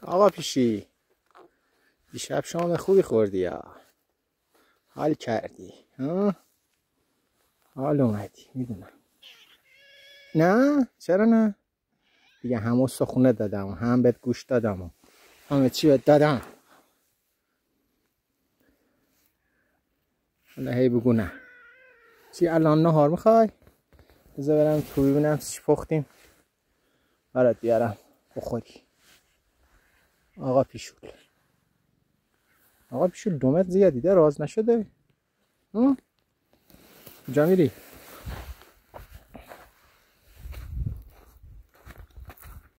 آقا پیشی، دیشب شام خوبی خوردی یا حال کردی؟ ها؟ حال اومدی میدونم. نه چرا نه؟ دیگه هم استخونه دادم و هم بهت گوش دادم و همه چی بهت دادم. حالا هی بگو نه. چی الان نهار میخوای؟ بذار برم تو ببینم چی پختیم برات بیارم بخوری. آقا پیشول، آقا پیشول دومت زیادی دراز نشده؟ کجا میری؟